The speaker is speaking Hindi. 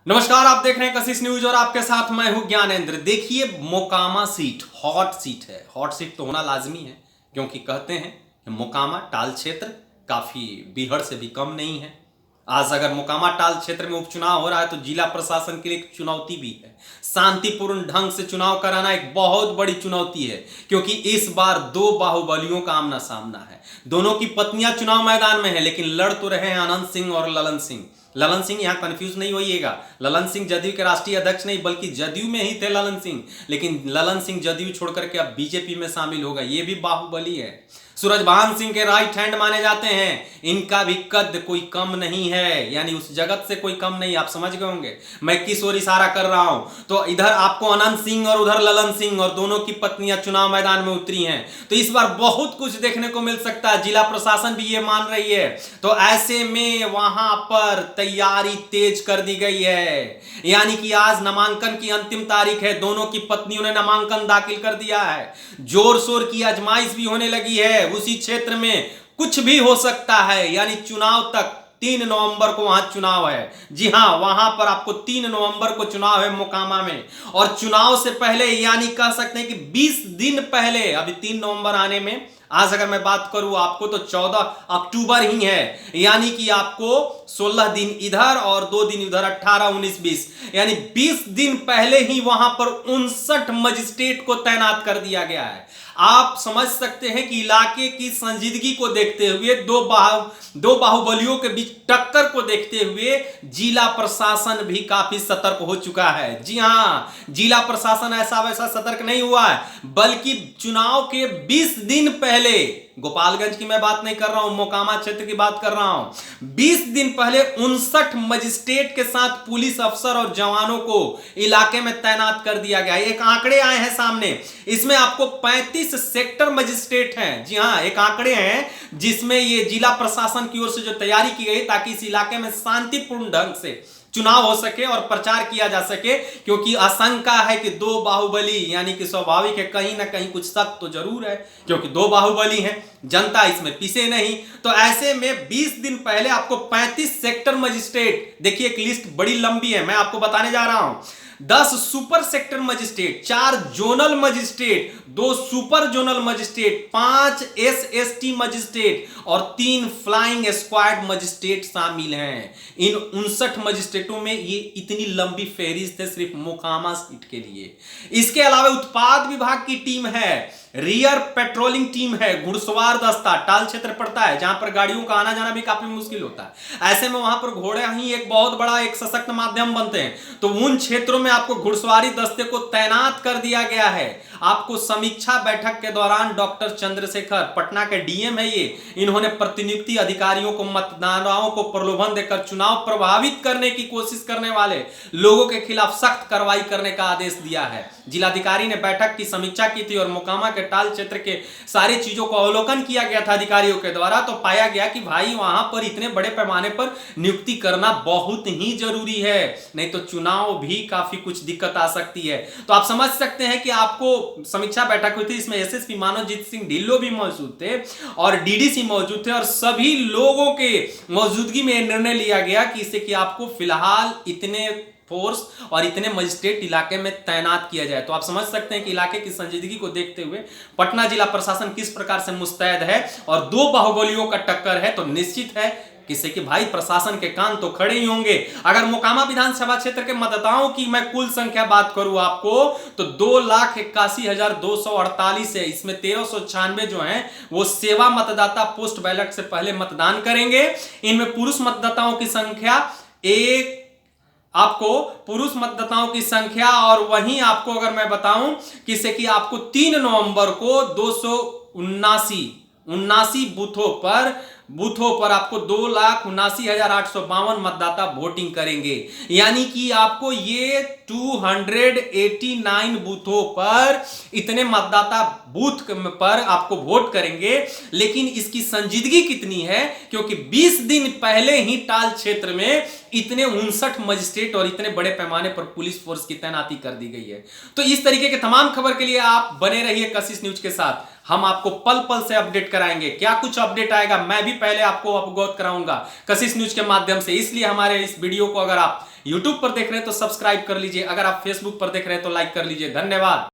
नमस्कार, आप देख रहे हैं कशिश न्यूज और आपके साथ मैं हूं ज्ञानेंद्र। देखिए, मोकामा सीट हॉट सीट है। हॉट सीट तो होना लाजमी है क्योंकि कहते हैं कि मोकामा टाल क्षेत्र काफी बीहड़ से भी कम नहीं है। आज अगर मोकामा टाल क्षेत्र में उपचुनाव हो रहा है तो जिला प्रशासन के लिए एक चुनौती भी है। शांतिपूर्ण ढंग से चुनाव कराना एक बहुत बड़ी चुनौती है क्योंकि इस बार दो बाहुबलियों का आमना सामना है। दोनों की पत्नियां चुनाव मैदान में है, लेकिन लड़ तो रहे हैं अनंत सिंह और ललन सिंह। ललन सिंह यहां कंफ्यूज नहीं होइएगा, ललन सिंह जदयू के राष्ट्रीय अध्यक्ष नहीं बल्कि जदयू में ही थे ललन सिंह, लेकिन ललन सिंह जदयू छोड़ करके अब बीजेपी में शामिल हो गए। ये भी बाहुबली है। सूरजभान सिंह के राइट हैंड माने जाते हैं। इनका भी कद कोई कम नहीं है, यानी उस जगत से कोई कम नहीं। आप समझ गए होंगे मैं किस ओर इशारा कर रहा हूं। तो इधर आपको अनंत सिंह और उधर ललन सिंह और दोनों की पत्नियां चुनाव मैदान में उतरी हैं। तो इस बार बहुत कुछ देखने को मिल सकता है। जिला प्रशासन भी ये मान रही है। तो ऐसे में वहां पर तैयारी तेज कर दी गई है, यानी कि आज नामांकन की अंतिम तारीख है। दोनों की पत्नियों ने नामांकन दाखिल कर दिया है। जोर शोर की आजमाइश भी होने लगी है। उसी क्षेत्र में कुछ भी हो सकता है, यानी चुनाव तक 3 नवंबर को वहां चुनाव है। जी हां, वहां पर आपको 3 नवंबर को चुनाव है मोकामा में। और चुनाव से पहले, यानी कह सकते हैं कि 20 दिन पहले, अभी 3 नवंबर आने में, आज अगर मैं बात करूं आपको तो 14 अक्टूबर ही है, यानी कि आपको 16 दिन इधर और 2 दिन इधर, 18, 19, 20, यानी 20 दिन पहले ही वहां पर 59 मजिस्ट्रेट को तैनात कर दिया गया है। आप समझ सकते हैं कि इलाके की संजीदगी को देखते हुए, दो बाहुबलियों के बीच टक्कर को देखते हुए जिला प्रशासन भी काफी सतर्क हो चुका है। जी हां, जिला प्रशासन ऐसा वैसा सतर्क नहीं हुआ है, बल्कि चुनाव के 20 दिन पहले, गोपालगंज की मैं बात नहीं कर रहा हूं, मोकामा क्षेत्र की बात कर रहा हूं, 20 दिन पहले 59 मजिस्ट्रेट के साथ पुलिस अफसर और जवानों को इलाके में तैनात कर दिया गया। एक आंकड़े आए हैं सामने, इसमें आपको 35 सेक्टर मजिस्ट्रेट हैं। जी हां, एक आंकड़े हैं जिसमें ये जिला प्रशासन की ओर से जो तैयारी की गई ताकि इस इलाके में शांतिपूर्ण ढंग से चुनाव हो सके और प्रचार किया जा सके, क्योंकि आशंका है कि दो बाहुबली, यानी कि स्वाभाविक है कहीं ना कहीं कुछ शक तो जरूर है, क्योंकि दो बाहुबली हैं, जनता इसमें पीछे नहीं। तो ऐसे में 20 दिन पहले आपको 35 सेक्टर मजिस्ट्रेट, देखिए एक लिस्ट बड़ी लंबी है, मैं आपको बताने जा रहा हूं। 10 super sector magistrate, 4 zonal magistrate, 2 super zonal magistrate, 5 SST magistrate और 3 फ्लाइंग स्क्वाड मजिस्ट्रेट शामिल हैं। इन 59 मजिस्ट्रेटों में ये इतनी लंबी फेहरिस्त है सिर्फ मोकामा सीट के लिए। इसके अलावा उत्पाद विभाग की टीम है, रियर पेट्रोलिंग टीम है, घुड़सवार दस्ता, टाल क्षेत्र पड़ता है जहां पर गाड़ियों का आना जाना भी काफी मुश्किल होता है। ऐसे में वहां पर घोड़े ही एक बहुत बड़ा एक सशक्त माध्यम बनते हैं। तो उन क्षेत्रों में आपको घुड़सवारी दस्ते को तैनात कर दिया गया है। आपको समीक्षा बैठक के दौरान डॉक्टर चंद्रशेखर, पटना के डीएम है ये, इन्होंने प्रतिनियुक्ति अधिकारियों को मतदाताओं को प्रलोभन देकर चुनाव प्रभावित करने की कोशिश करने वाले लोगों के खिलाफ सख्त कार्रवाई करने का आदेश दिया है। जिलाधिकारी ने बैठक की समीक्षा की थी और मोकामा के टाल क्षेत्र के सारी चीजों को अवलोकन किया गया था अधिकारियों के द्वारा। तो पाया गया कि भाई वहां पर इतने बड़े पैमाने पर नियुक्ति करना बहुत ही जरूरी है, नहीं तो चुनाव भी काफी कुछ दिक्कत आ सकती है। तो आप समझ सकते हैं कि आपको समीक्षा बैठक हुई थी, इसमें एसएसपी मानवजीत सिंह ढिल्लो भी मौजूद थे और डीडीसी मौजूद थे और सभी लोगों के मौजूदगी में निर्णय लिया गया कि इससे कि आपको फिलहाल इतने फोर्स और इतने मजिस्ट्रेट इलाके में तैनात किया जाए। तो आप समझ सकते हैं कि इलाके की संजीदगी को देखते हुए पटना जिला प्रशासन किस प्रकार से मुस्तैद है और दो बाहुबलियों का टक्कर है। तो निश्चित है किसी की भाई प्रशासन के कान तो खड़े ही होंगे। अगर मोकामा विधानसभा क्षेत्र के मतदाताओं की मैं कुल संख्या बात करूं आपको तो 2,81,248 है। इसमें 1396 जो हैं वो सेवा मतदाता पोस्ट बैलेट से पहले मतदान करेंगे। इनमें पुरुष मतदाताओं की संख्या आपको पुरुष मतदाताओं की संख्या, और वहीं आपको अगर मैं बताऊं किसे कि आपको 3 नवंबर को 279 बूथों पर आपको 2,79,852 मतदाता वोटिंग करेंगे, यानी कि आपको ये 289 बूथों पर इतने मतदाता बूथ पर आपको वोट करेंगे। लेकिन इसकी संजीदगी कितनी है, क्योंकि 20 दिन पहले ही टाल क्षेत्र में इतने 59 मजिस्ट्रेट और इतने बड़े पैमाने पर पुलिस फोर्स की तैनाती कर दी गई है। तो इस तरीके के तमाम खबर के लिए आप बने रहिए कशिश न्यूज के साथ। हम आपको पल पल से अपडेट कराएंगे। क्या कुछ अपडेट आएगा मैं भी पहले आपको अवगत कराऊंगा कशिश न्यूज के माध्यम से। इसलिए हमारे इस वीडियो को अगर आप YouTube पर देख रहे हैं तो सब्सक्राइब कर लीजिए, अगर आप Facebook पर देख रहे हैं तो लाइक कर लीजिए। धन्यवाद।